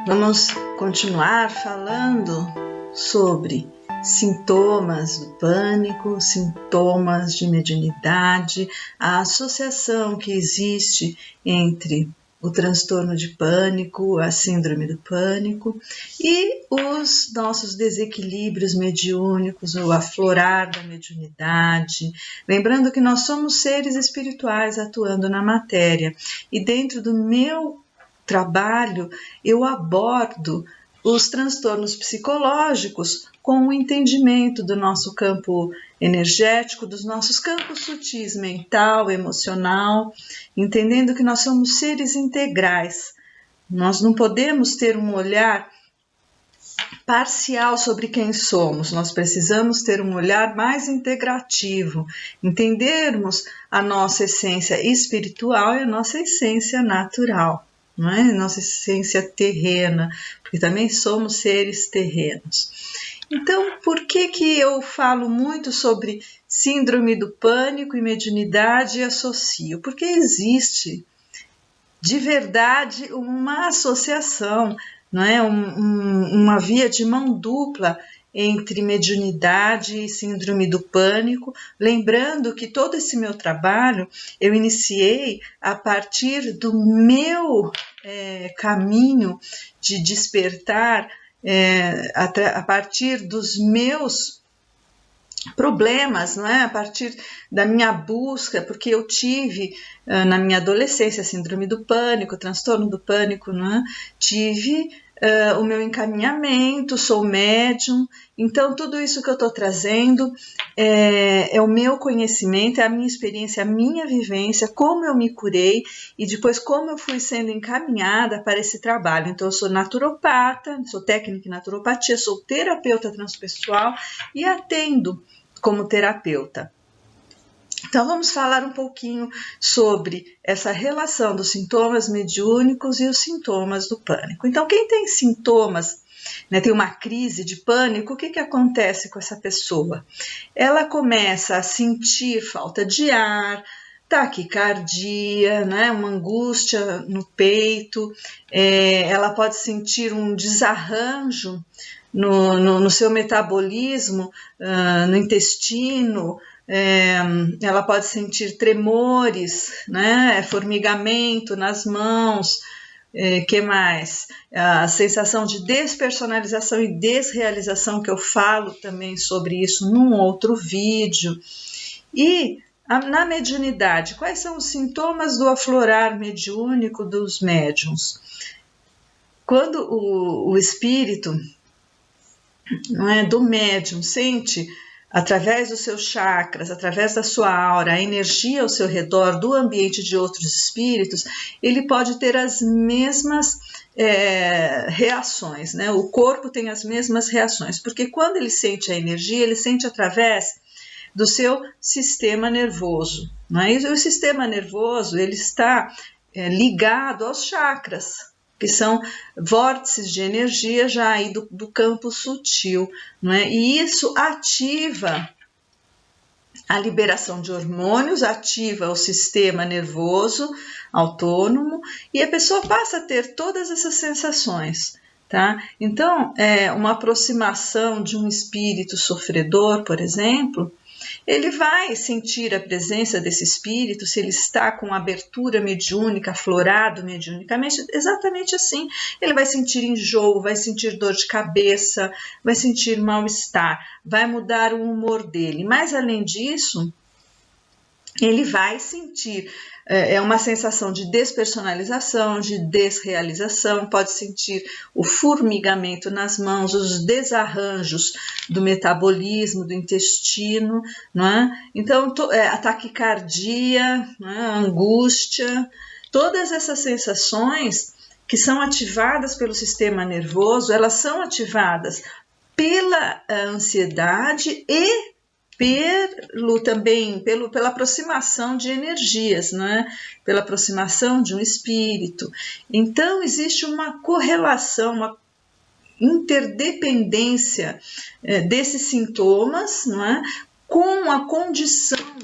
Vamos continuar falando sobre sintomas do pânico, sintomas de mediunidade, a associação que existe entre o transtorno de pânico, a síndrome do pânico e os nossos desequilíbrios mediúnicos, o aflorar da mediunidade. Lembrando que nós somos seres espirituais atuando na matéria e dentro do meu trabalho eu abordo os transtornos psicológicos com o entendimento do nosso campo energético, dos nossos campos sutis, mental, emocional, entendendo que nós somos seres integrais. Nós não podemos ter um olhar parcial sobre quem somos, nós precisamos ter um olhar mais integrativo, entendermos a nossa essência espiritual e a nossa essência natural. Não é? Nossa essência terrena, porque também somos seres terrenos. Então, por que eu falo muito sobre síndrome do pânico e mediunidade e associo? Porque existe, de verdade, uma associação, não é? Uma via de mão dupla entre mediunidade e síndrome do pânico, lembrando que todo esse meu trabalho eu iniciei a partir do meu caminho de despertar, a partir dos meus problemas, não é? A partir da minha busca, porque eu tive na minha adolescência síndrome do pânico, transtorno do pânico, não é? Tive o meu encaminhamento, sou médium, então tudo isso que eu estou trazendo é o meu conhecimento, é a minha experiência, a minha vivência, como eu me curei e depois como eu fui sendo encaminhada para esse trabalho. Então eu sou naturopata, sou técnica em naturopatia, sou terapeuta transpessoal e atendo como terapeuta. Então vamos falar um pouquinho sobre essa relação dos sintomas mediúnicos e os sintomas do pânico. Então quem tem sintomas, né, tem uma crise de pânico, o que acontece com essa pessoa? Ela começa a sentir falta de ar, taquicardia, né, uma angústia no peito, ela pode sentir um desarranjo no seu metabolismo, no intestino, ela pode sentir tremores, né, formigamento nas mãos, que mais? A sensação de despersonalização e desrealização, que eu falo também sobre isso num outro vídeo. E na mediunidade, quais são os sintomas do aflorar mediúnico dos médiuns? Quando o espírito, não é, do médium sente, através dos seus chakras, através da sua aura, a energia ao seu redor, do ambiente de outros espíritos, ele pode ter as mesmas reações, né? O corpo tem as mesmas reações, porque quando ele sente a energia, ele sente através do seu sistema nervoso, não é? E o sistema nervoso, ele está ligado aos chakras, que são vórtices de energia já aí do campo sutil, não é? E isso ativa a liberação de hormônios, ativa o sistema nervoso autônomo e a pessoa passa a ter todas essas sensações, tá? Então, uma aproximação de um espírito sofredor, por exemplo, ele vai sentir a presença desse espírito, se ele está com abertura mediúnica, aflorado mediunicamente, exatamente assim. Ele vai sentir enjoo, vai sentir dor de cabeça, vai sentir mal-estar, vai mudar o humor dele. Mas, além disso, ele vai sentir uma sensação de despersonalização, de desrealização, pode sentir o formigamento nas mãos, os desarranjos do metabolismo, do intestino, não é? Então, a taquicardia, não é? A angústia, todas essas sensações que são ativadas pelo sistema nervoso, elas são ativadas pela ansiedade e pela aproximação de energias, né? Pela aproximação de um espírito. Então, existe uma correlação, uma interdependência desses sintomas, não é? Com a condição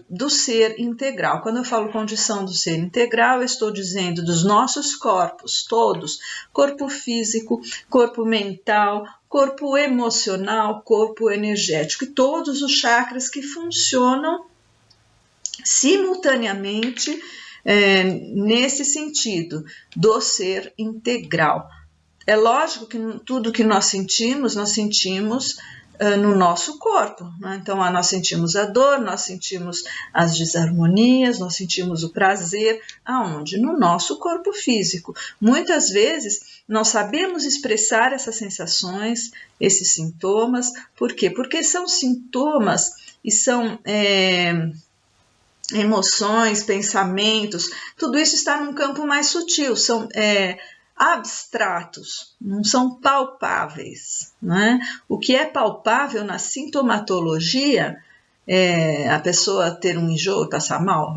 do ser integral. Quando eu falo condição do ser integral, eu estou dizendo dos nossos corpos todos, corpo físico, corpo mental, corpo emocional, corpo energético, e todos os chakras que funcionam simultaneamente nesse sentido do ser integral. É lógico que tudo que nós sentimos no nosso corpo, né? Então, nós sentimos a dor, nós sentimos as desarmonias, nós sentimos o prazer, aonde? No nosso corpo físico. Muitas vezes, nós sabemos expressar essas sensações, esses sintomas. Por quê? Porque são sintomas e são emoções, pensamentos, tudo isso está num campo mais sutil, são abstratos, não são palpáveis, né? O que é palpável na sintomatologia, a pessoa ter um enjoo, passar mal,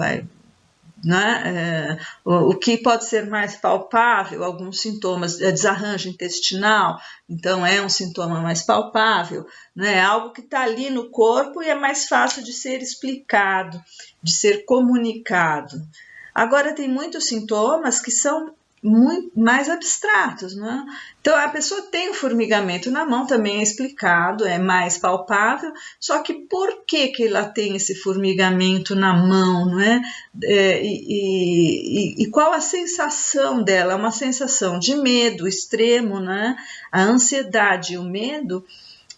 né? O que pode ser mais palpável, alguns sintomas, desarranjo intestinal, então é um sintoma mais palpável, né? Algo que está ali no corpo e é mais fácil de ser explicado, de ser comunicado. Agora, tem muitos sintomas que são muito mais abstratos, né? Então, a pessoa tem o formigamento na mão, também é explicado, é mais palpável, só que por que ela tem esse formigamento na mão, não é? E qual a sensação dela? É uma sensação de medo extremo, né? A ansiedade, o medo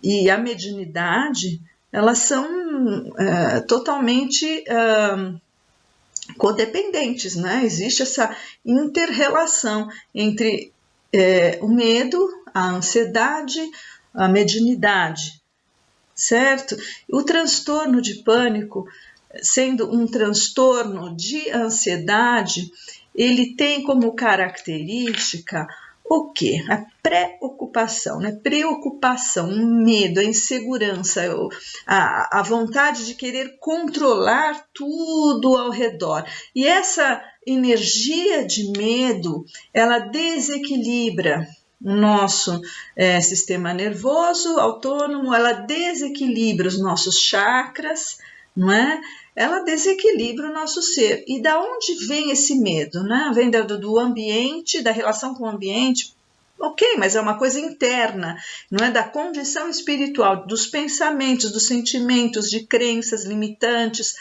e a mediunidade, elas são totalmente codependentes, né? Existe essa inter-relação entre o medo, a ansiedade, a mediunidade, certo? O transtorno de pânico, sendo um transtorno de ansiedade, ele tem como característica o quê? A preocupação, né? Preocupação, o medo, a insegurança, a vontade de querer controlar tudo ao redor. E essa energia de medo, ela desequilibra o nosso sistema nervoso autônomo, ela desequilibra os nossos chakras, não é? Ela desequilibra o nosso ser. E da onde vem esse medo, né? Vem do ambiente, da relação com o ambiente. Ok, mas é uma coisa interna, não é? Da condição espiritual, dos pensamentos, dos sentimentos, de crenças limitantes,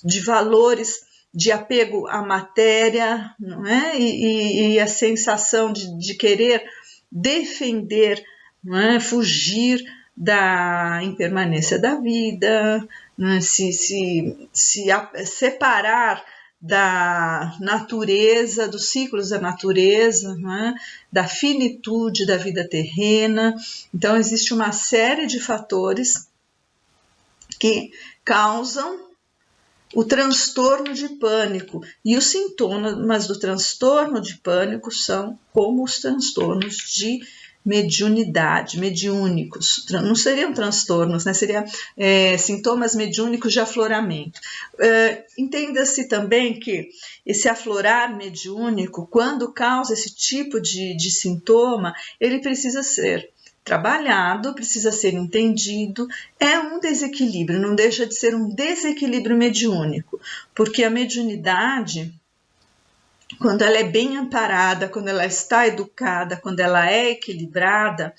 de valores de apego à matéria, não é? E a sensação de querer defender, não é? Fugir da impermanência da vida, né? Se separar da natureza, dos ciclos da natureza, né? Da finitude da vida terrena. Então, existe uma série de fatores que causam o transtorno de pânico. E os sintomas do transtorno de pânico são como os transtornos de mediunidade, mediúnicos. Não seriam transtornos, né? Seriam sintomas mediúnicos de afloramento. Entenda-se também que esse aflorar mediúnico, quando causa esse tipo de sintoma, ele precisa ser trabalhado, precisa ser entendido, é um desequilíbrio, não deixa de ser um desequilíbrio mediúnico, porque a mediunidade, quando ela é bem amparada, quando ela está educada, quando ela é equilibrada,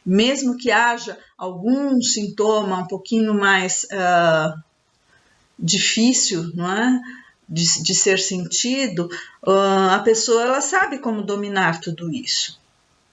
mesmo que haja algum sintoma um pouquinho mais difícil, não é? De ser sentido, a pessoa ela sabe como dominar tudo isso,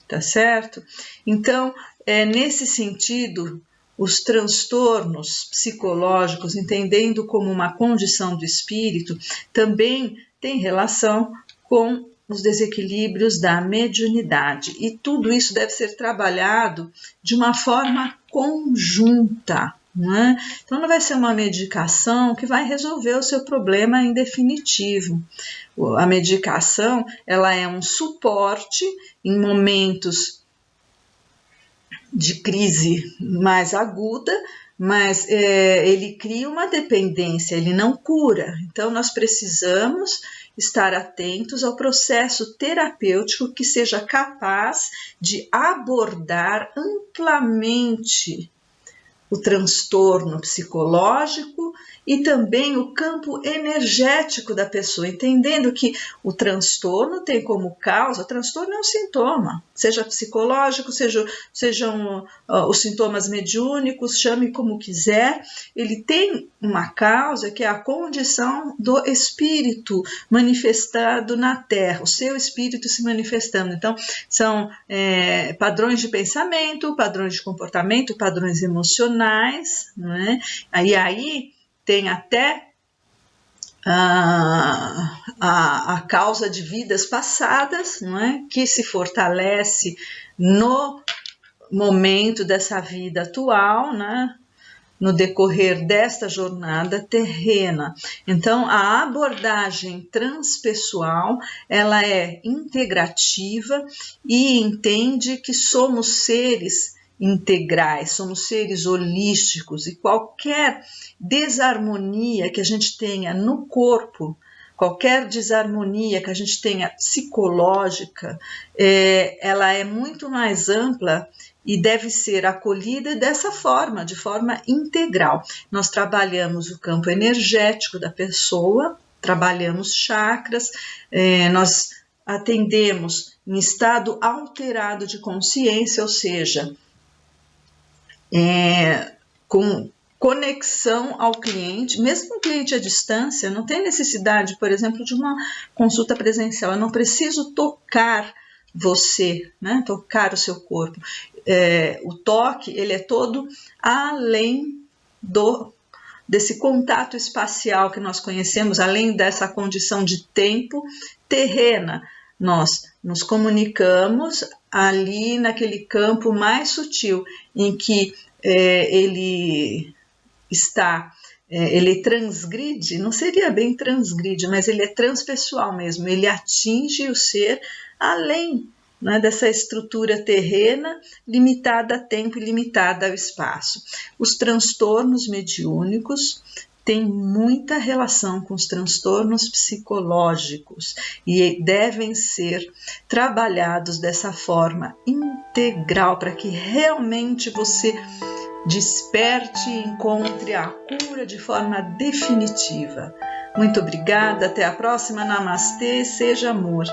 tá certo? Então, nesse sentido, os transtornos psicológicos, entendendo como uma condição do espírito, também tem relação com os desequilíbrios da mediunidade. E tudo isso deve ser trabalhado de uma forma conjunta, não é? Então, não vai ser uma medicação que vai resolver o seu problema em definitivo. A medicação, ela é um suporte em momentos de crise mais aguda, mas ele cria uma dependência, ele não cura. Então, nós precisamos estar atentos ao processo terapêutico que seja capaz de abordar amplamente o transtorno psicológico e também o campo energético da pessoa, entendendo que o transtorno tem como causa, o transtorno é um sintoma, seja psicológico, sejam os sintomas mediúnicos, chame como quiser, ele tem uma causa que é a condição do espírito manifestado na Terra, o seu espírito se manifestando. Então, são padrões de pensamento, padrões de comportamento, padrões emocionais, não é? E aí tem até a causa de vidas passadas, não é? Que se fortalece no momento dessa vida atual, né? No decorrer desta jornada terrena. Então, a abordagem transpessoal, ela é integrativa e entende que somos seres integrais, somos seres holísticos e qualquer desarmonia que a gente tenha no corpo, qualquer desarmonia que a gente tenha psicológica, ela é muito mais ampla e deve ser acolhida dessa forma, de forma integral. Nós trabalhamos o campo energético da pessoa, trabalhamos chakras, nós atendemos em estado alterado de consciência, ou seja, com conexão ao cliente, mesmo o cliente à distância, não tem necessidade, por exemplo, de uma consulta presencial, eu não preciso tocar você, né? Tocar o seu corpo. O toque, ele é todo além desse contato espacial que nós conhecemos, além dessa condição de tempo terrena. Nós nos comunicamos ali naquele campo mais sutil, em que ele está, ele transgride, não seria bem transgride, mas ele é transpessoal mesmo, ele atinge o ser além, né, dessa estrutura terrena limitada a tempo e limitada ao espaço. Os transtornos mediúnicos têm muita relação com os transtornos psicológicos e devem ser trabalhados dessa forma integral para que realmente você desperte e encontre a cura de forma definitiva. Muito obrigada, até a próxima. Namastê, seja amor.